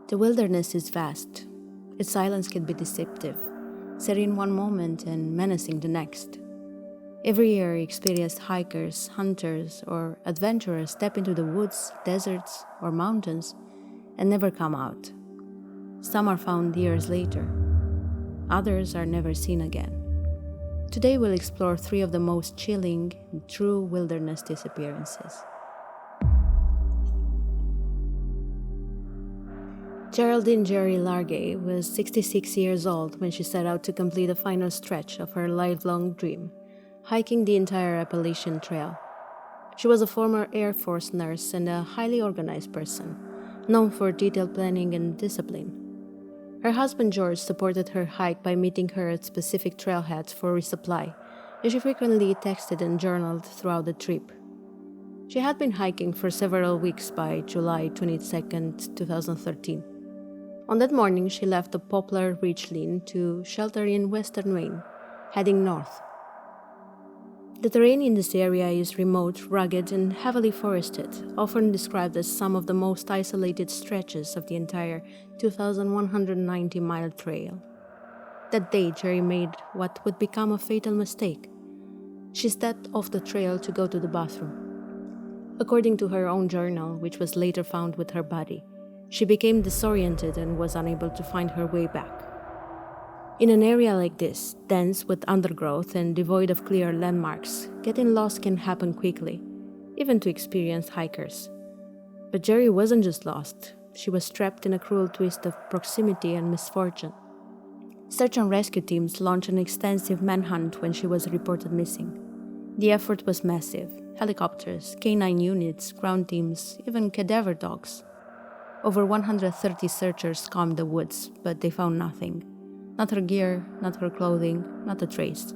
The wilderness is vast. Its silence can be deceptive, serene one moment and menacing the next. Every year, experienced hikers, hunters, or adventurers step into the woods, deserts, or mountains and never come out. Some are found years later. Others are never seen again. Today we'll explore 3 of the most chilling and true wilderness disappearances. Geraldine Jerry Largay was 66 years old when she set out to complete the final stretch of her lifelong dream, hiking the entire Appalachian Trail. She was a former Air Force nurse and a highly organized person, known for detailed planning and discipline. Her husband George supported her hike by meeting her at specific trailheads for resupply, and she frequently texted and journaled throughout the trip. She had been hiking for several weeks by July 22, 2013. On that morning, she left the Poplar Ridgeline to shelter in western Maine, heading north. The terrain in this area is remote, rugged, and heavily forested, often described as some of the most isolated stretches of the entire 2,190-mile trail. That day, Jerry made what would become a fatal mistake. She stepped off the trail to go to the bathroom. According to her own journal, which was later found with her body, she became disoriented and was unable to find her way back. In an area like this, dense with undergrowth and devoid of clear landmarks, getting lost can happen quickly, even to experienced hikers. But Jerry wasn't just lost. She was trapped in a cruel twist of proximity and misfortune. Search and rescue teams launched an extensive manhunt when she was reported missing. The effort was massive: helicopters, canine units, ground teams, even cadaver dogs. Over 130 searchers combed the woods, but they found nothing. Not her gear, not her clothing, not a trace.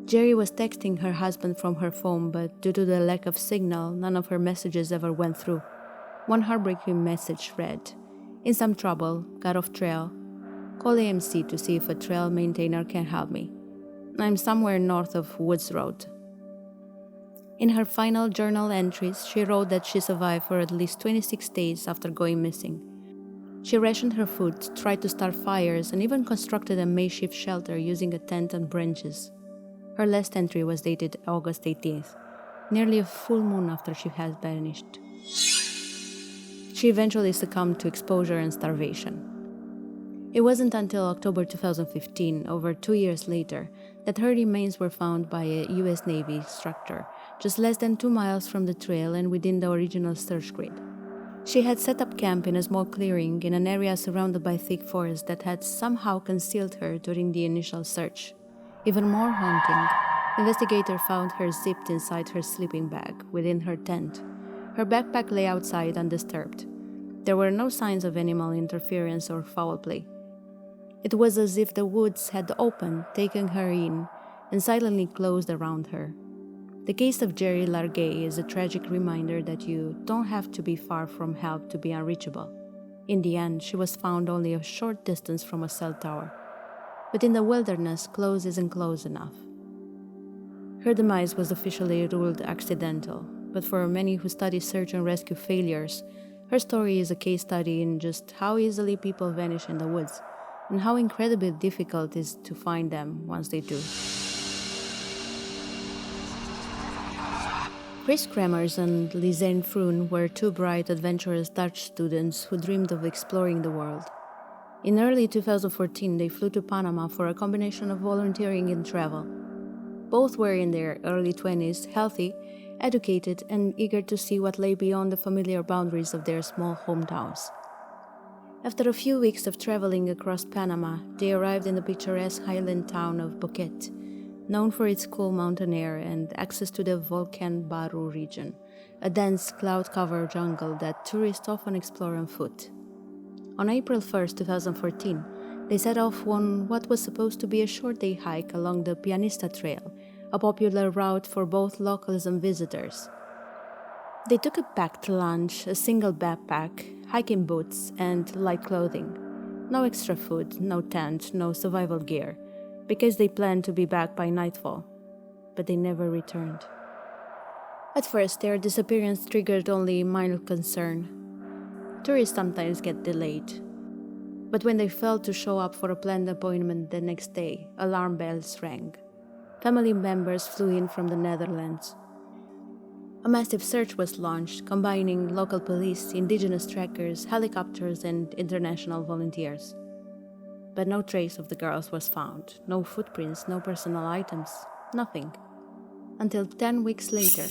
Jerry was texting her husband from her phone, but due to the lack of signal, none of her messages ever went through. One heartbreaking message read, "In some trouble, got off trail. Call AMC to see if a trail maintainer can help me. I'm somewhere north of Woods Road." In her final journal entries, she wrote that she survived for at least 26 days after going missing. She rationed her food, tried to start fires, and even constructed a makeshift shelter using a tent and branches. Her last entry was dated August 18th, nearly a full moon after she had vanished. She eventually succumbed to exposure and starvation. It wasn't until October 2015, over 2 years later, that her remains were found by a US Navy instructor, just less than 2 miles from the trail and within the original search grid. She had set up camp in a small clearing in an area surrounded by thick forest that had somehow concealed her during the initial search. Even more haunting, investigators found her zipped inside her sleeping bag within her tent. Her backpack lay outside undisturbed. There were no signs of animal interference or foul play. It was as if the woods had opened, taken her in, and silently closed around her. The case of Jerry Largay is a tragic reminder that you don't have to be far from help to be unreachable. In the end, she was found only a short distance from a cell tower. But in the wilderness, close isn't close enough. Her demise was officially ruled accidental, but for many who study search and rescue failures, her story is a case study in just how easily people vanish in the woods, and how incredibly difficult it is to find them once they do. Chris Kremers and Lisanne Froon were 2 bright, adventurous Dutch students who dreamed of exploring the world. In early 2014, they flew to Panama for a combination of volunteering and travel. Both were in their early 20s, healthy, educated, and eager to see what lay beyond the familiar boundaries of their small hometowns. After a few weeks of traveling across Panama, they arrived in the picturesque highland town of Boquete, known for its cool mountain air and access to the Volcan Baru region, a dense cloud-covered jungle that tourists often explore on foot. On April 1, 2014, they set off on what was supposed to be a short-day hike along the Pianista Trail, a popular route for both locals and visitors. They took a packed lunch, a single backpack, hiking boots, and light clothing. No extra food, no tent, no survival gear, because they planned to be back by nightfall, but they never returned. At first, their disappearance triggered only minor concern. tourists sometimes get delayed. But when they failed to show up for a planned appointment the next day, alarm bells rang. Family members flew in from the Netherlands. A massive search was launched, combining local police, indigenous trackers, helicopters, and international volunteers. But no trace of the girls was found, no footprints, no personal items, nothing. Until 10 weeks later.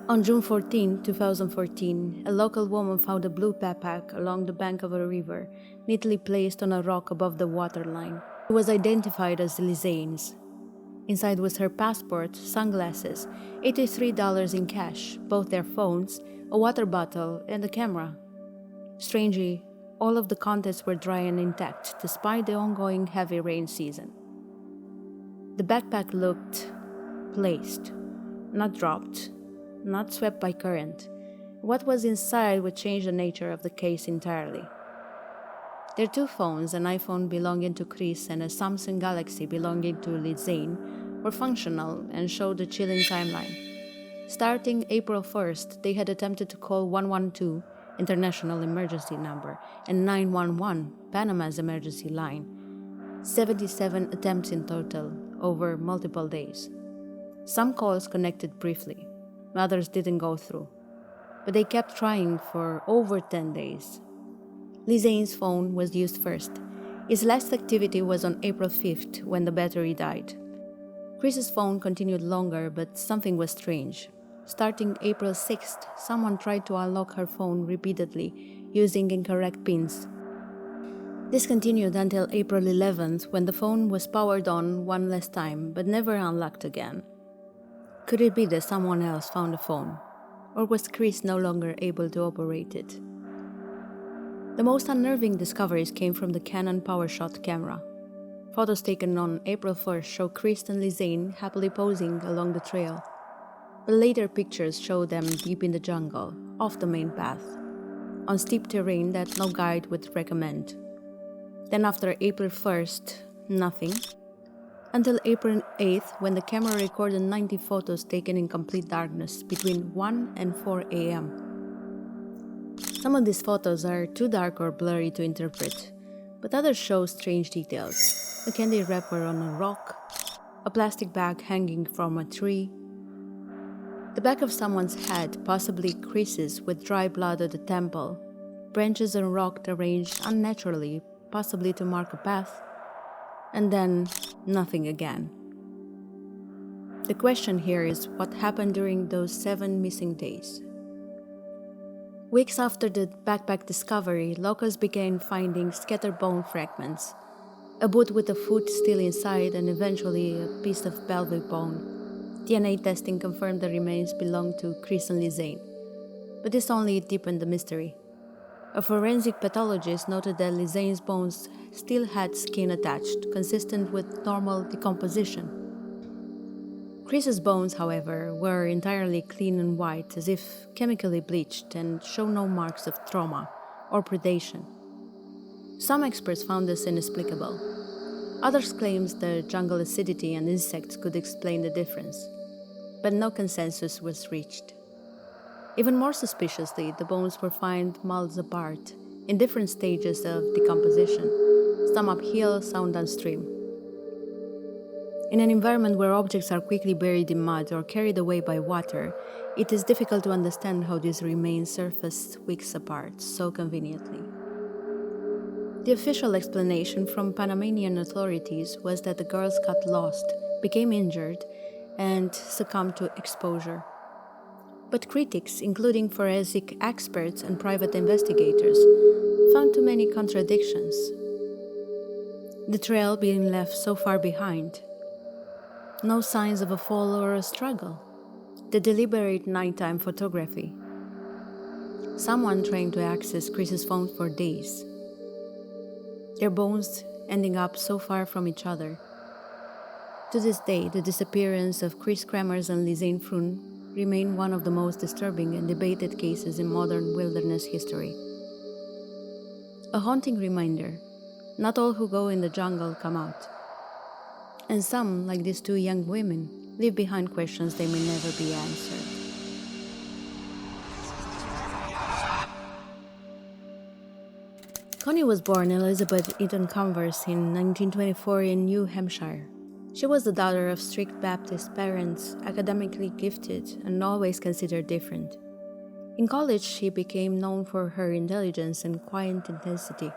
On June 14, 2014, a local woman found a blue backpack along the bank of a river, neatly placed on a rock above the waterline. It was identified as Lizane's. Inside was her passport, sunglasses, $83 in cash, both their phones, a water bottle, and a camera. Strangely, all of the contents were dry and intact, despite the ongoing heavy rain season. The backpack looked placed, not dropped, not swept by current. What was inside would change the nature of the case entirely. Their two phones, an iPhone belonging to Chris and a Samsung Galaxy belonging to Lizane, were functional and showed a chilling timeline. Starting April 1st, they had attempted to call 112, international emergency number, and 911, Panama's emergency line. 77 attempts in total, over multiple days. Some calls connected briefly, others didn't go through, but they kept trying for over 10 days. Lizane's phone was used first. His last activity was on April 5th when the battery died. Chris's phone continued longer, but something was strange. Starting April 6th, someone tried to unlock her phone repeatedly, using incorrect pins. This continued until April 11th, when the phone was powered on one last time, but never unlocked again. Could it be that someone else found the phone? Or was Chris no longer able to operate it? The most unnerving discoveries came from the Canon PowerShot camera. Photos taken on April 1st show Chris and Lizane happily posing along the trail. But later pictures show them deep in the jungle, off the main path, on steep terrain that no guide would recommend. Then after April 1st, nothing. Until April 8th, when the camera recorded 90 photos taken in complete darkness between 1 and 4 a.m. Some of these photos are too dark or blurry to interpret, but others show strange details. A candy wrapper on a rock, a plastic bag hanging from a tree, the back of someone's head, possibly Chris's, with dry blood at the temple, branches and rock arranged unnaturally, possibly to mark a path, and then nothing again. The question here is what happened during those 7 missing days. Weeks after the backpack discovery, locals began finding scattered bone fragments, a boot with a foot still inside, and eventually a piece of pelvic bone. DNA testing confirmed the remains belonged to Chris and Lizane, but this only deepened the mystery. A forensic pathologist noted that Lizane's bones still had skin attached, consistent with normal decomposition. Chris's bones, however, were entirely clean and white, as if chemically bleached, and show no marks of trauma or predation. Some experts found this inexplicable. Others claimed the jungle acidity and insects could explain the difference, but no consensus was reached. Even more suspiciously, the bones were found miles apart, in different stages of decomposition, some uphill, some downstream. In an environment where objects are quickly buried in mud or carried away by water, it is difficult to understand how these remains surfaced weeks apart so conveniently. The official explanation from Panamanian authorities was that the girls got lost, became injured, and succumbed to exposure. But critics, including forensic experts and private investigators, found too many contradictions. The trail being left so far behind. No signs of a fall or a struggle. The deliberate nighttime photography. Someone trying to access Chris's phone for days. Their bones ending up so far from each other. To this day, the disappearance of Chris Kremers and Lizane Froon remain one of the most disturbing and debated cases in modern wilderness history. A haunting reminder, not all who go in the jungle come out. And some, like these 2 young women, leave behind questions they may never be answered. Connie was born Elizabeth Eaton Converse in 1924 in New Hampshire. She was the daughter of strict Baptist parents, academically gifted and always considered different. In college, she became known for her intelligence and quiet intensity.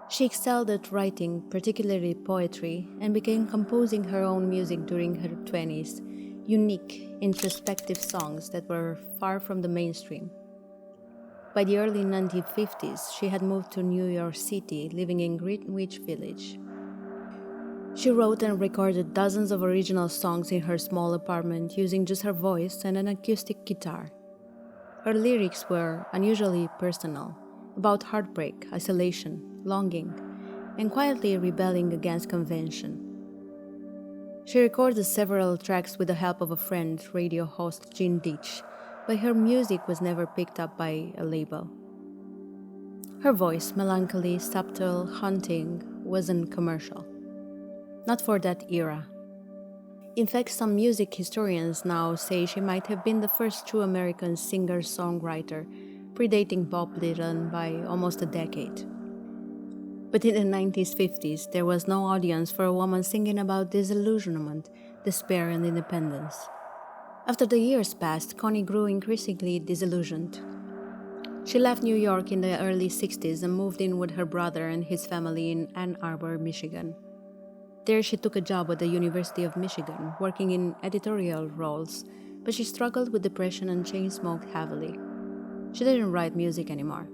She excelled at writing, particularly poetry, and began composing her own music during her 20s, unique, introspective songs that were far from the mainstream. By the early 1950s, she had moved to New York City, living in Greenwich Village. She wrote and recorded dozens of original songs in her small apartment using just her voice and an acoustic guitar. Her lyrics were unusually personal, about heartbreak, isolation, longing, and quietly rebelling against convention. She recorded several tracks with the help of a friend, radio host Gene Ditch, but her music was never picked up by a label. Her voice, melancholy, subtle, haunting, wasn't commercial. Not for that era. In fact, some music historians now say she might have been the first true American singer-songwriter, predating Bob Dylan by almost a decade. But in the 1950s, there was no audience for a woman singing about disillusionment, despair, and independence. After the years passed, Connie grew increasingly disillusioned. She left New York in the early 60s and moved in with her brother and his family in Ann Arbor, Michigan. There she took a job at the University of Michigan, working in editorial roles, but she struggled with depression and chain-smoked heavily. She didn't write music anymore.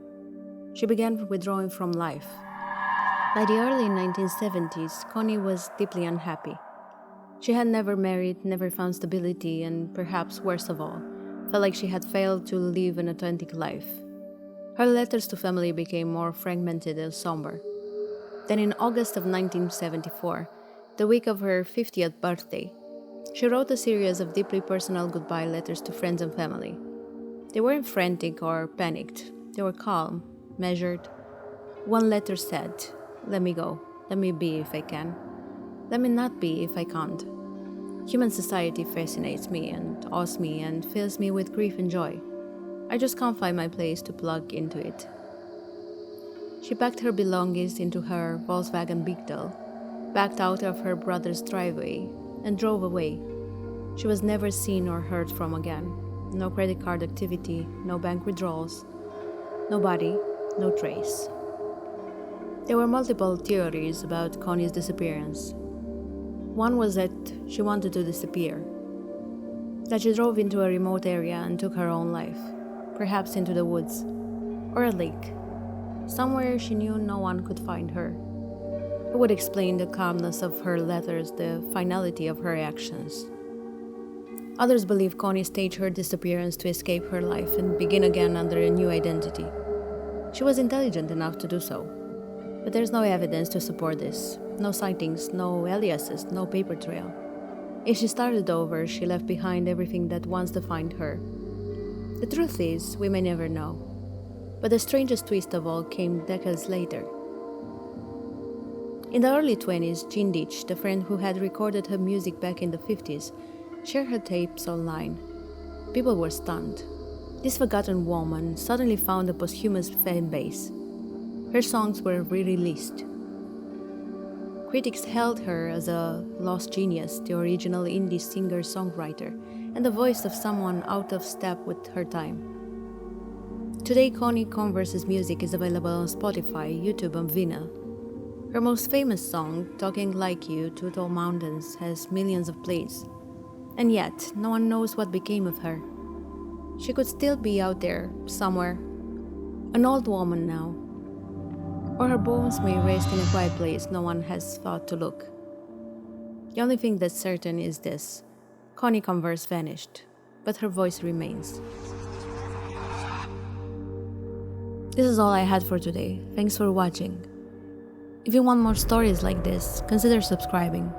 She began withdrawing from life. By the early 1970s, Connie was deeply unhappy. She had never married, never found stability, and perhaps worst of all, felt like she had failed to live an authentic life. Her letters to family became more fragmented and somber. Then in August of 1974, the week of her 50th birthday, she wrote a series of deeply personal goodbye letters to friends and family. They weren't frantic or panicked. They were calm, measured. One letter said, "Let me go. Let me be if I can. Let me not be if I can't. Human society fascinates me and awes me and fills me with grief and joy. I just can't find my place to plug into it." She packed her belongings into her Volkswagen Beetle, backed out of her brother's driveway, and drove away. She was never seen or heard from again. No credit card activity, no bank withdrawals, no body, no trace. There were multiple theories about Connie's disappearance. One was that she wanted to disappear, that she drove into a remote area and took her own life, perhaps into the woods, or a lake, somewhere she knew no one could find her. It would explain the calmness of her letters, the finality of her actions. Others believe Connie staged her disappearance to escape her life and begin again under a new identity. She was intelligent enough to do so, but there's no evidence to support this. No sightings, no aliases, no paper trail. If she started over, she left behind everything that once defined her. The truth is, we may never know. But the strangest twist of all came decades later. In the early 20s, Gene Ditch, the friend who had recorded her music back in the 50s, shared her tapes online. People were stunned. This forgotten woman suddenly found a posthumous fan base. Her songs were re-released. Critics hailed her as a lost genius, the original indie singer-songwriter, and the voice of someone out of step with her time. Today, Connie Converse's music is available on Spotify, YouTube, and vinyl. Her most famous song, Talking Like You, Two Tall Mountains, has millions of plays. And yet, no one knows what became of her. She could still be out there, somewhere. An old woman now. Or her bones may rest in a quiet place no one has thought to look. The only thing that's certain is this: Connie Converse vanished, but her voice remains. This is all I had for today. Thanks for watching. If you want more stories like this, consider subscribing.